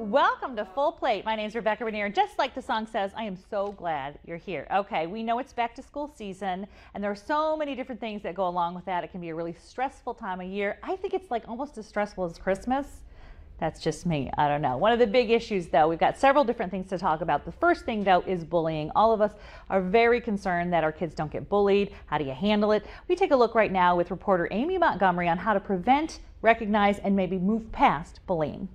Welcome to Full Plate. My name is Rebecca Rainier, and just like the song says, I am so glad you're here. Okay, we know it's back to school season, and there are so many different things that go along with that. It can be a really stressful time of year. I think it's like almost as stressful as Christmas. That's just me. I don't know. One of the big issues, though, we've got several different things to talk about. The first thing, though, is bullying. All of us are very concerned that our kids don't get bullied. How do you handle it? We take a look right now with reporter Amy Montgomery on how to prevent, recognize, and maybe move past bullying.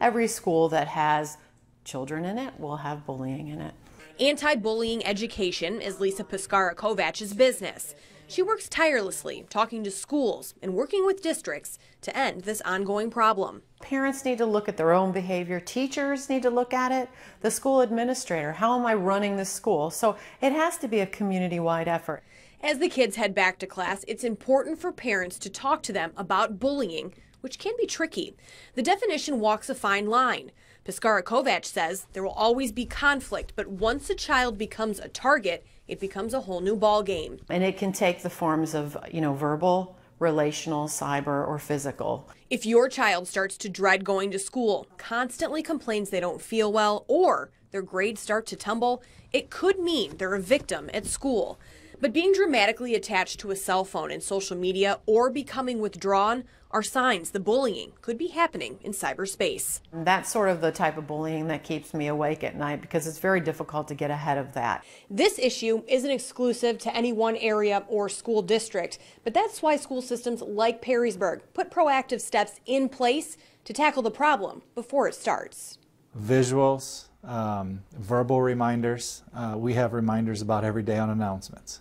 Every school that has children in it will have bullying in it. Anti-bullying education is Lisa Piskara-Kovach's business. She works tirelessly, talking to schools and working with districts to end this ongoing problem. Parents need to look at their own behavior. Teachers need to look at it. The school administrator, how am I running this school? So it has to be a community-wide effort. As the kids head back to class, it's important for parents to talk to them about bullying, which can be tricky. The definition walks a fine line. Piskara-Kovach says there will always be conflict, but once a child becomes a target, it becomes a whole new ball game. And it can take the forms of, verbal, relational, cyber, or physical. If your child starts to dread going to school, constantly complains they don't feel well, or their grades start to tumble, it could mean they're a victim at school. But being dramatically attached to a cell phone and social media or becoming withdrawn are signs the bullying could be happening in cyberspace. That's sort of the type of bullying that keeps me awake at night because it's very difficult to get ahead of that. This issue isn't exclusive to any one area or school district, but that's why school systems like Perrysburg put proactive steps in place to tackle the problem before it starts. Visuals, verbal reminders. We have reminders about every day on announcements.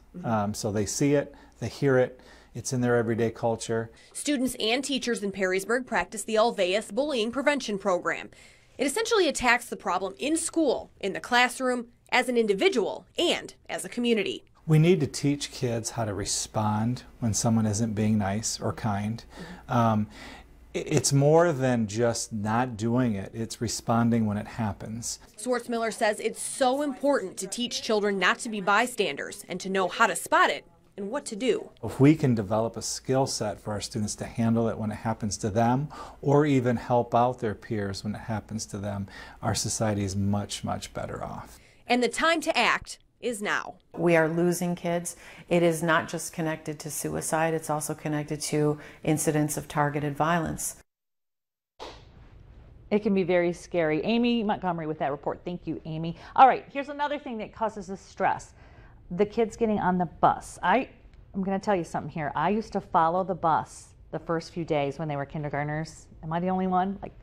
So they see it, they hear it, it's in their everyday culture. Students and teachers in Perrysburg practice the Alveus Bullying Prevention Program. It essentially attacks the problem in school, in the classroom, as an individual, and as a community. We need to teach kids how to respond when someone isn't being nice or kind. It's more than just not doing it, it's responding when it happens. Swartzmiller says it's so important to teach children not to be bystanders and to know how to spot it and what to do. If we can develop a skill set for our students to handle it when it happens to them, or even help out their peers when it happens to them, our society is much, much better off. And the time to act is now. We are losing kids. It is not just connected to suicide, it's also connected to incidents of targeted violence. It can be very scary. Amy Montgomery with that report. Thank you, Amy. All right, here's another thing that causes us stress. The kids getting on the bus. I'm going to tell you something here. I used to follow the bus the first few days when they were kindergartners. Am I the only one? Like,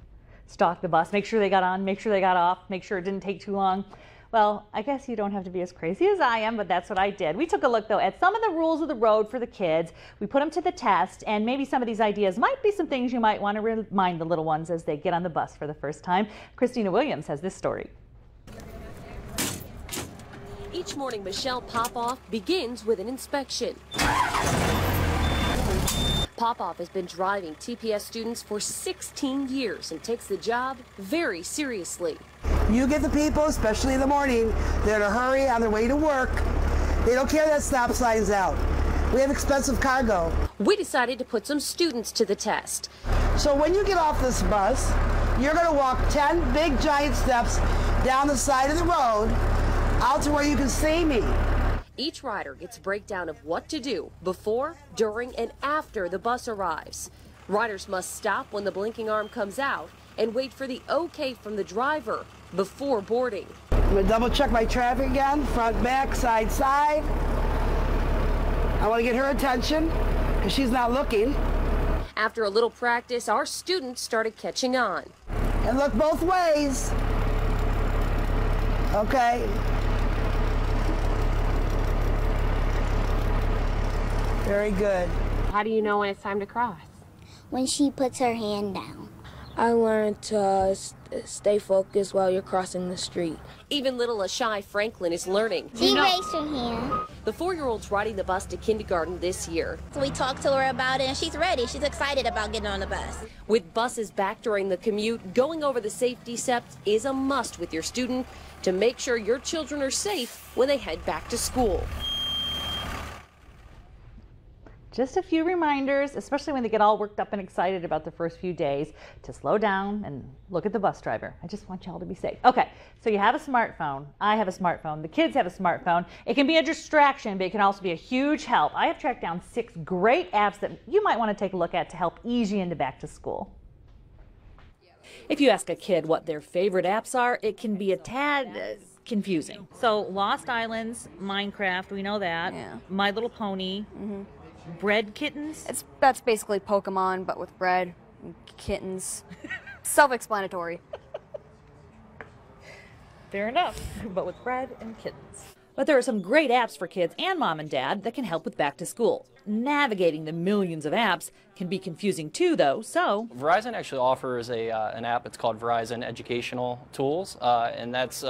stalk the bus, make sure they got on, make sure they got off, make sure it didn't take too long. Well, I guess you don't have to be as crazy as I am, but that's what I did. We took a look, though, at some of the rules of the road for the kids. We put them to the test, and maybe some of these ideas might be some things you might want to remind the little ones as they get on the bus for the first time. Christina Williams has this story. Each morning, Michelle Popoff begins with an inspection. Popoff has been driving TPS students for 16 years and takes the job very seriously. You get the people, especially in the morning, they're in a hurry on their way to work. They don't care that stop sign's out. We have expensive cargo. We decided to put some students to the test. So when you get off this bus, you're going to walk 10 big giant steps down the side of the road out to where you can see me. Each rider gets a breakdown of what to do before, during, and after the bus arrives. Riders must stop when the blinking arm comes out and wait for the okay from the driver before boarding. I'm going to double check my traffic again, front, back, side, side. I want to get her attention because she's not looking. After a little practice, our students started catching on. And look both ways. Okay. Very good. How do you know when it's time to cross? When she puts her hand down. I learned to stay focused while you're crossing the street. Even little Ashai Franklin is learning. She raised her hand. The 4-year-old's riding the bus to kindergarten this year. So we talked to her about it, and she's ready. She's excited about getting on the bus. With buses back during the commute, going over the safety steps is a must with your student to make sure your children are safe when they head back to school. Just a few reminders, especially when they get all worked up and excited about the first few days, to slow down and look at the bus driver. I just want y'all to be safe. Okay, so you have a smartphone. I have a smartphone. The kids have a smartphone. It can be a distraction, but it can also be a huge help. I have tracked down 6 great apps that you might want to take a look at to help ease you into back to school. If you ask a kid what their favorite apps are, it can be a tad confusing. So Lost Islands, Minecraft, we know that. Yeah. My Little Pony. Bread Kittens? That's basically Pokemon, but with bread and kittens. Self-explanatory. Fair enough, but with bread and kittens. But there are some great apps for kids and mom and dad that can help with back to school. Navigating the millions of apps can be confusing too, though, so... Verizon actually offers an app. It's called Verizon Educational Tools, and that's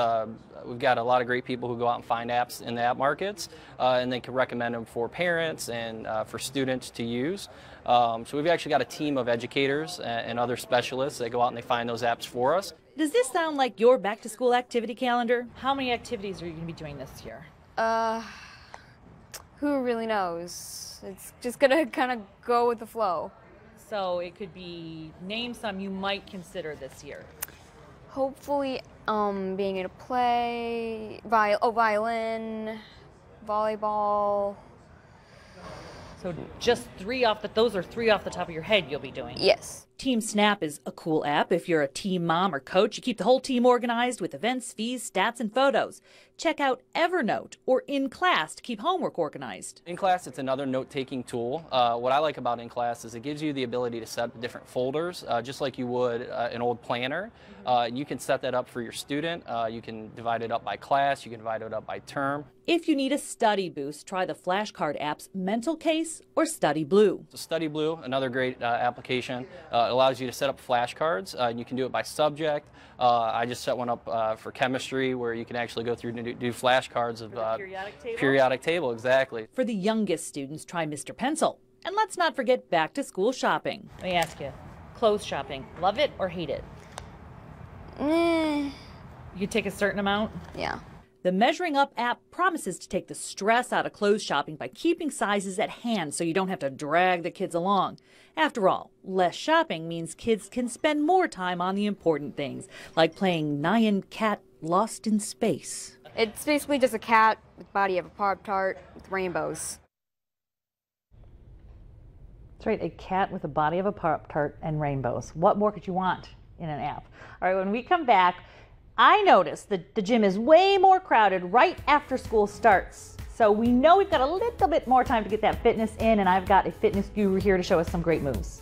we've got a lot of great people who go out and find apps in the app markets, and they can recommend them for parents and for students to use. So we've actually got a team of educators and other specialists that go out and they find those apps for us. Does this sound like your back-to-school activity calendar? How many activities are you going to be doing this year? Who really knows? It's just gonna kind of go with the flow. So it could be, name some you might consider this year. Hopefully, being able to play violin, volleyball. So just those are 3 off the top of your head you'll be doing. Yes. Team Snap is a cool app. If you're a team mom or coach, you keep the whole team organized with events, fees, stats, and photos. Check out Evernote or In Class to keep homework organized. In Class, it's another note-taking tool. What I like about In Class is it gives you the ability to set up different folders, just like you would an old planner. You can set that up for your student. You can divide it up by class. You can divide it up by term. If you need a study boost, try the flashcard apps Mental Case or Study Blue. So Study Blue, another great application. It allows you to set up flashcards. You can do it by subject. I just set one up for chemistry where you can actually go through and do flashcards of periodic table, exactly. For the youngest students, try Mr. Pencil. And let's not forget back to school shopping. Let me ask you, clothes shopping, love it or hate it? You take a certain amount? Yeah. The Measuring Up app promises to take the stress out of clothes shopping by keeping sizes at hand so you don't have to drag the kids along. After all, less shopping means kids can spend more time on the important things, like playing Nyan Cat Lost in Space. It's basically just a cat with the body of a Pop-Tart with rainbows. That's right, a cat with the body of a Pop-Tart and rainbows. What more could you want in an app? All right, when we come back, I noticed that the gym is way more crowded right after school starts. So we know we've got a little bit more time to get that fitness in, and I've got a fitness guru here to show us some great moves.